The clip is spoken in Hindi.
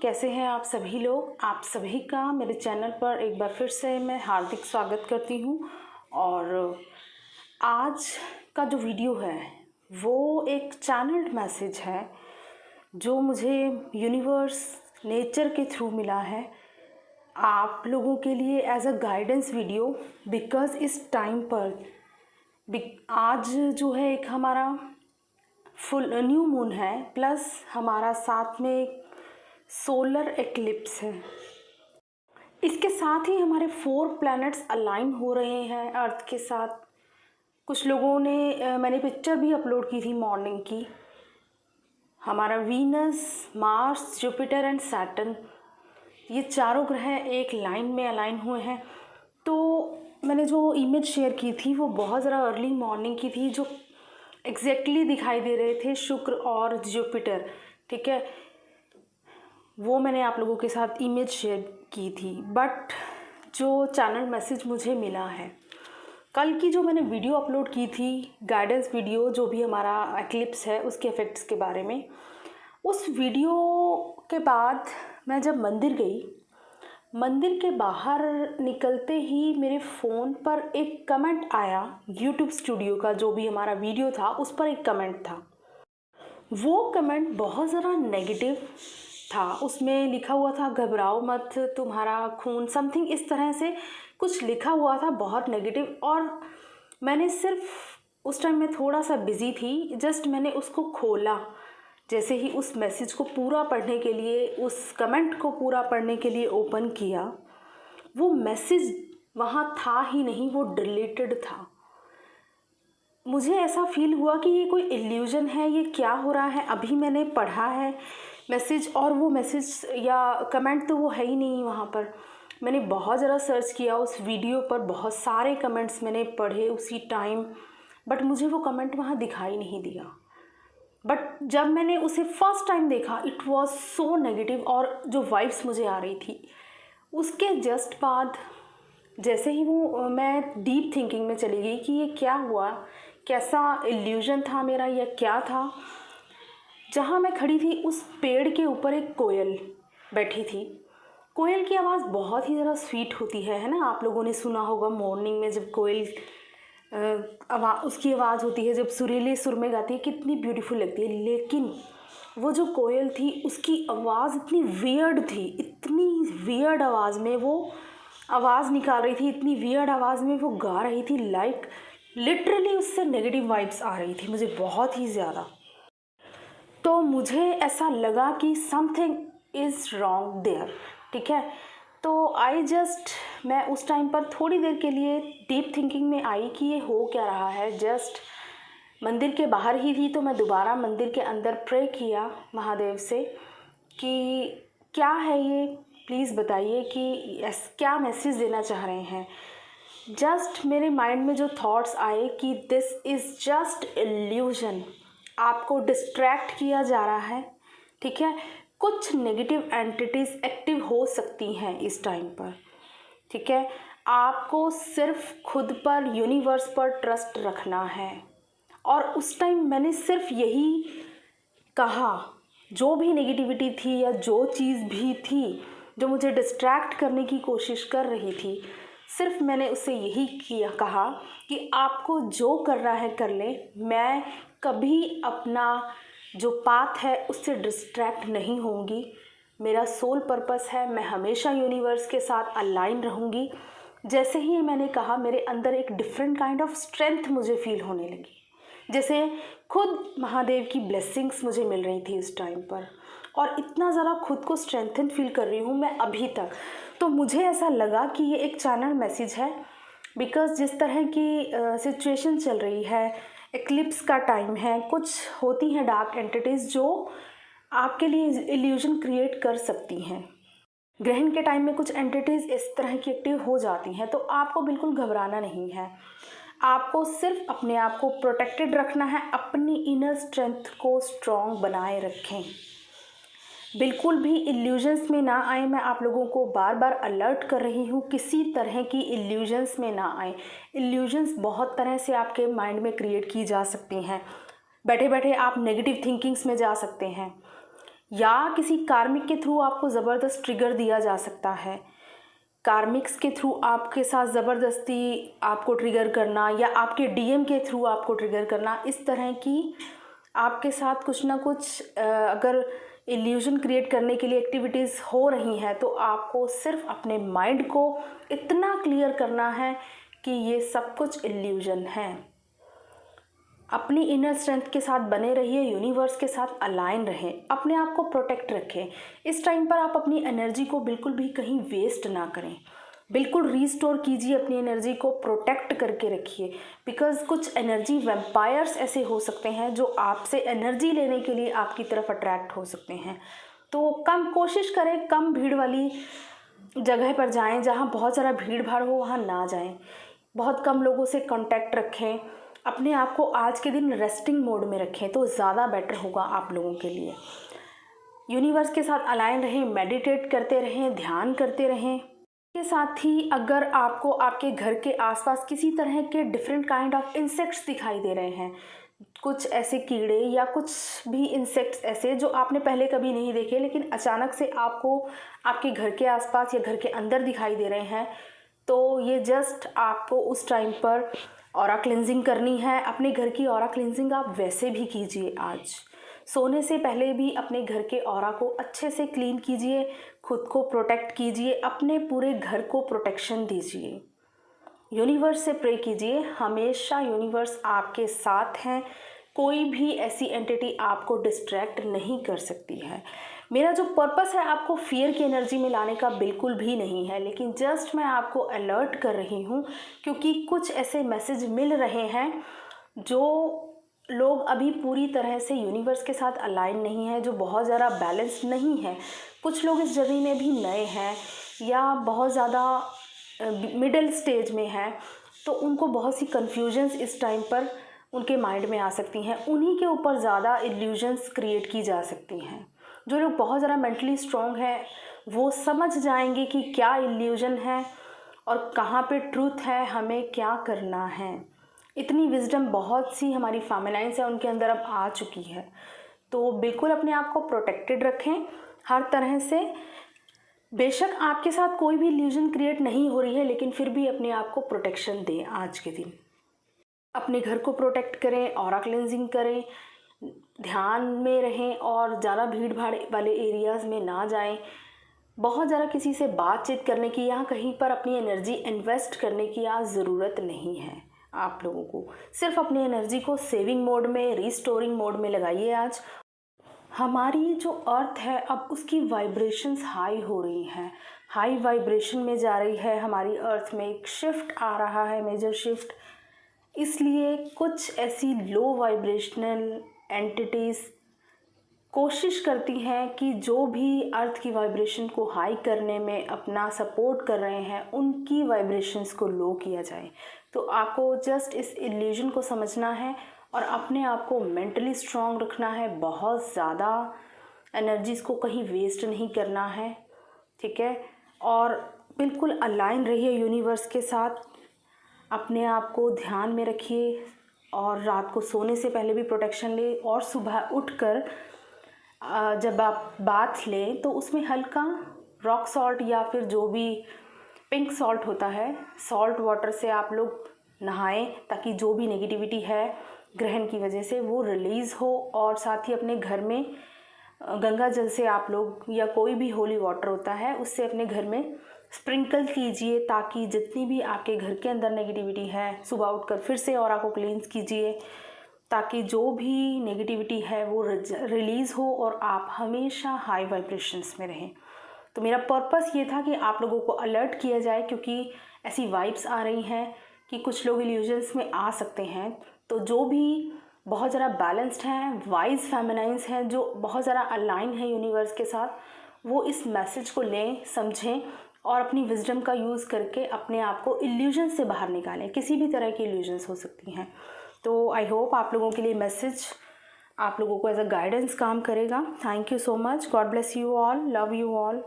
कैसे हैं आप सभी लोग। आप सभी का मेरे चैनल पर एक बार फिर से मैं हार्दिक स्वागत करती हूँ। और आज का जो वीडियो है वो एक चैनल्ड मैसेज है जो मुझे यूनिवर्स नेचर के थ्रू मिला है आप लोगों के लिए as a guidance video. Because इस टाइम पर आज जो है एक हमारा फुल न्यू मून है, प्लस हमारा साथ में सोलर एक्लिप्स है। इसके साथ ही हमारे 4 प्लैनेट्स अलाइन हो रहे हैं अर्थ के साथ। कुछ लोगों ने मैंने पिक्चर भी अपलोड की थी मॉर्निंग की। हमारा Venus, Mars, Jupiter and Saturn, ये चारों ग्रह एक लाइन में अलाइन हुए हैं। तो मैंने जो इमेज शेयर की थी वो बहुत ज़रा अर्ली मॉर्निंग की थी, जो एग्जैक्टली दिखाई दे रहे थे शुक्र और जुपिटर। ठीक है, वो मैंने आप लोगों के साथ इमेज शेयर की थी। बट जो चैनल मैसेज मुझे मिला है, कल की जो मैंने वीडियो अपलोड की थी गाइडेंस वीडियो, जो भी हमारा एक्लिप्स है उसके इफ़ेक्ट्स के बारे में, उस वीडियो के बाद मैं जब मंदिर गई, मंदिर के बाहर निकलते ही मेरे फ़ोन पर एक कमेंट आया। यूट्यूब स्टूडियो का जो भी हमारा वीडियो था उस पर एक कमेंट था। वो कमेंट बहुत ज़रा नेगेटिव था। उसमें लिखा हुआ था घबराओ मत, तुम्हारा खून, समथिंग इस तरह से कुछ लिखा हुआ था, बहुत नेगेटिव। और मैंने सिर्फ उस टाइम में थोड़ा सा बिज़ी थी, जस्ट मैंने उसको खोला। जैसे ही उस मैसेज को पूरा पढ़ने के लिए, उस कमेंट को पूरा पढ़ने के लिए ओपन किया, वो मैसेज वहाँ था ही नहीं, वो डिलीटेड था। मुझे ऐसा फील हुआ कि ये कोई इल्यूजन है, ये क्या हो रहा है। अभी मैंने पढ़ा है मैसेज और वो मैसेज या कमेंट तो वो है ही नहीं वहाँ पर। मैंने बहुत ज़रा सर्च किया उस वीडियो पर, बहुत सारे कमेंट्स मैंने पढ़े उसी टाइम, बट मुझे वो कमेंट वहाँ दिखाई नहीं दिया। बट जब मैंने उसे फर्स्ट टाइम देखा, इट वॉज सो नेगेटिव, और जो वाइब्स मुझे आ रही थी उसके जस्ट बाद जैसे ही वो मैं डीप थिंकिंग में चली गई कि ये क्या हुआ, कैसा इल्यूजन था मेरा या क्या था। जहाँ मैं खड़ी थी उस पेड़ के ऊपर एक कोयल बैठी थी। कोयल की आवाज़ बहुत ही ज़रा स्वीट होती है ना। आप लोगों ने सुना होगा मॉर्निंग में जब कोयल उसकी आवाज़ होती है, जब सुरीले सुर में गाती है, कितनी ब्यूटीफुल लगती है। लेकिन वो जो कोयल थी उसकी आवाज़ इतनी वियर्ड थी, इतनी वियर्ड आवाज़ में वो आवाज़ निकाल रही थी, इतनी वियर्ड आवाज़ में वो गा रही थी, लाइक लिटरली उससे नेगेटिव वाइब्स आ रही थी मुझे बहुत ही ज़्यादा। तो मुझे ऐसा लगा कि समथिंग इज़ रॉन्ग देयर। ठीक है, तो मैं उस टाइम पर थोड़ी देर के लिए डीप थिंकिंग में आई कि ये हो क्या रहा है। जस्ट मंदिर के बाहर ही थी, तो मैं दोबारा मंदिर के अंदर प्रे किया महादेव से कि क्या है ये, प्लीज़ बताइए कि क्या मैसेज देना चाह रहे हैं। जस्ट मेरे माइंड में जो थॉट्स आए कि दिस इज़ जस्ट इल्यूजन, आपको डिस्ट्रैक्ट किया जा रहा है। ठीक है, कुछ नेगेटिव एंटिटीज़ एक्टिव हो सकती हैं इस टाइम पर। ठीक है, आपको सिर्फ खुद पर, यूनिवर्स पर ट्रस्ट रखना है। और उस टाइम मैंने सिर्फ यही कहा, जो भी नेगेटिविटी थी या जो चीज़ भी थी जो मुझे डिस्ट्रैक्ट करने की कोशिश कर रही थी, सिर्फ मैंने उससे यही कहा कि आपको जो करना है कर ले, मैं कभी अपना जो पाथ है उससे डिस्ट्रैक्ट नहीं होंगी। मेरा सोल पर्पस है, मैं हमेशा यूनिवर्स के साथ अलाइन रहूँगी। जैसे ही मैंने कहा, मेरे अंदर एक डिफरेंट काइंड ऑफ स्ट्रेंथ मुझे फील होने लगी, जैसे खुद महादेव की ब्लेसिंग्स मुझे मिल रही थी उस टाइम पर। और इतना ज़रा खुद को स्ट्रेंथन फील कर रही हूँ मैं अभी तक। तो मुझे ऐसा लगा कि ये एक चैनल मैसेज है। बिकॉज़ जिस तरह की सिचुएशन चल रही है, एक्लिप्स का टाइम है, कुछ होती हैं डार्क एंटिटीज़ जो आपके लिए इल्यूजन क्रिएट कर सकती हैं। ग्रहण के टाइम में कुछ एंटिटीज़ इस तरह की एक्टिव हो जाती हैं, तो आपको बिल्कुल घबराना नहीं है। आपको सिर्फ अपने आप को प्रोटेक्टेड रखना है, अपनी इनर स्ट्रेंथ को स्ट्रॉन्ग बनाए रखें, बिल्कुल भी इल्यूजन्स में ना आए। मैं आप लोगों को बार बार अलर्ट कर रही हूँ, किसी तरह की इल्यूजन्स में ना आए। इल्यूजन्स बहुत तरह से आपके माइंड में क्रिएट की जा सकती हैं। बैठे बैठे आप नेगेटिव थिंकिंग्स में जा सकते हैं, या किसी कार्मिक के थ्रू आपको ज़बरदस्त ट्रिगर दिया जा सकता है। कार्मिक्स के थ्रू आपके साथ ज़बरदस्ती आपको ट्रिगर करना या आपके डीएम के थ्रू आपको ट्रिगर करना, इस तरह की आपके साथ कुछ ना कुछ अगर इल्यूज़न क्रिएट करने के लिए एक्टिविटीज़ हो रही हैं तो आपको सिर्फ अपने माइंड को इतना क्लियर करना है कि ये सब कुछ इल्यूज़न है। अपनी इनर स्ट्रेंथ के साथ बने रहिए, यूनिवर्स के साथ अलाइन रहें, अपने आप को प्रोटेक्ट रखें। इस टाइम पर आप अपनी एनर्जी को बिल्कुल भी कहीं वेस्ट ना करें, बिल्कुल रीस्टोर कीजिए अपनी एनर्जी को, प्रोटेक्ट करके रखिए। बिकॉज़ कुछ एनर्जी वैम्पायर्स ऐसे हो सकते हैं जो आपसे एनर्जी लेने के लिए आपकी तरफ अट्रैक्ट हो सकते हैं। तो कम कोशिश करें, कम भीड़ वाली जगह पर जाएं, जहां बहुत ज़्यादा भीड़ भाड़ हो वहां ना जाएं, बहुत कम लोगों से कांटेक्ट रखें, अपने आप को आज के दिन रेस्टिंग मोड में रखें तो ज़्यादा बेटर होगा आप लोगों के लिए। यूनिवर्स के साथ अलाइन रहें, मेडिटेट करते रहें, ध्यान करते रहें। के साथ ही अगर आपको आपके घर के आसपास किसी तरह के डिफरेंट काइंड ऑफ इंसेक्ट्स दिखाई दे रहे हैं, कुछ ऐसे कीड़े या कुछ भी इंसेक्ट्स ऐसे जो आपने पहले कभी नहीं देखे लेकिन अचानक से आपको आपके घर के आसपास या घर के अंदर दिखाई दे रहे हैं, तो ये जस्ट आपको उस टाइम पर ऑरा क्लिनजिंग करनी है। अपने घर की ऑरा क्लिनजिंग आप वैसे भी कीजिए, आज सोने से पहले भी अपने घर के ऑरा को अच्छे से क्लीन कीजिए, खुद को प्रोटेक्ट कीजिए, अपने पूरे घर को प्रोटेक्शन दीजिए। यूनिवर्स से प्रे कीजिए, हमेशा यूनिवर्स आपके साथ हैं, कोई भी ऐसी एंटिटी आपको डिस्ट्रैक्ट नहीं कर सकती है। मेरा जो पर्पस है आपको फियर की एनर्जी में लाने का बिल्कुल भी नहीं है, लेकिन जस्ट मैं आपको अलर्ट कर रही हूँ क्योंकि कुछ ऐसे मैसेज मिल रहे हैं जो लोग अभी पूरी तरह से यूनिवर्स के साथ अलाइन नहीं है, जो बहुत ज़्यादा बैलेंस नहीं है। कुछ लोग इस जर्नी में भी नए हैं या बहुत ज़्यादा मिडिल स्टेज में हैं, तो उनको बहुत सी कन्फ्यूजन्स इस टाइम पर उनके माइंड में आ सकती हैं। उन्हीं के ऊपर ज़्यादा इल्यूजन्स क्रिएट की जा सकती हैं। जो लोग बहुत ज़्यादा मेंटली स्ट्रॉन्ग हैं वो समझ जाएंगे कि क्या इल्यूजन है और कहाँ पे ट्रूथ है, हमें क्या करना है। इतनी विजडम बहुत सी हमारी फेमिनाइंस है उनके अंदर अब आ चुकी है। तो बिल्कुल अपने आप को प्रोटेक्टेड रखें हर तरह से। बेशक आपके साथ कोई भी इल्यूजन क्रिएट नहीं हो रही है, लेकिन फिर भी अपने आप को प्रोटेक्शन दें। आज के दिन अपने घर को प्रोटेक्ट करें, ऑरा क्लेंजिंग करें, ध्यान में रहें और ज़्यादा भीड़ भाड़ वाले एरियाज़ में ना जाएं। बहुत ज़्यादा किसी से बातचीत करने की या कहीं पर अपनी एनर्जी इन्वेस्ट करने की आज ज़रूरत नहीं है। आप लोगों को सिर्फ अपनी एनर्जी को सेविंग मोड में, रीस्टोरिंग मोड में लगाइए। आज हमारी जो अर्थ है अब उसकी वाइब्रेशंस हाई हो रही हैं, हाई वाइब्रेशन में जा रही है हमारी अर्थ में। एक शिफ्ट आ रहा है, मेजर शिफ्ट। इसलिए कुछ ऐसी लो वाइब्रेशनल एंटिटीज़ कोशिश करती हैं कि जो भी अर्थ की वाइब्रेशन को हाई करने में अपना सपोर्ट कर रहे हैं उनकी वाइब्रेशंस को लो किया जाए। तो आपको जस्ट इस इल्यूजन को समझना है और अपने आप को मेंटली स्ट्रॉन्ग रखना है। बहुत ज़्यादा एनर्जीज़ को कहीं वेस्ट नहीं करना है, ठीक है। और बिल्कुल अलाइन रहिए यूनिवर्स के साथ, अपने आप को ध्यान में रखिए और रात को सोने से पहले भी प्रोटेक्शन ले। और सुबह उठकर जब आप बाथ लें तो उसमें हल्का रॉक सॉल्ट या फिर जो भी पिंक सॉल्ट होता है, सॉल्ट वाटर से आप लोग नहाएं ताकि जो भी नेगेटिविटी है ग्रहण की वजह से वो रिलीज़ हो। और साथ ही अपने घर में गंगा जल से आप लोग या कोई भी होली वाटर होता है उससे अपने घर में स्प्रिंकल कीजिए ताकि जितनी भी आपके घर के अंदर नेगेटिविटी है सुबह उठकर फिर से ऑरा को क्लींस कीजिए ताकि जो भी नेगेटिविटी है वो रिलीज़ हो और आप हमेशा हाई वाइब्रेशंस में रहें। तो मेरा पर्पस ये था कि आप लोगों को अलर्ट किया जाए क्योंकि ऐसी वाइब्स आ रही हैं कि कुछ लोग इल्यूजन्स में आ सकते हैं। तो जो भी बहुत ज़्यादा बैलेंस्ड हैं, वाइज फेमिनाइंस हैं, जो बहुत ज़्यादा अलाइन है यूनिवर्स के साथ, वो इस मैसेज को लें, समझें और अपनी विजडम का यूज़ करके अपने आप को इल्यूजन से बाहर निकालें। किसी भी तरह की इल्यूजन्स हो सकती हैं। तो आई होप आप लोगों के लिए मैसेज आप लोगों को एज अ गाइडेंस काम करेगा। Thank you so much. God bless you all, love you all.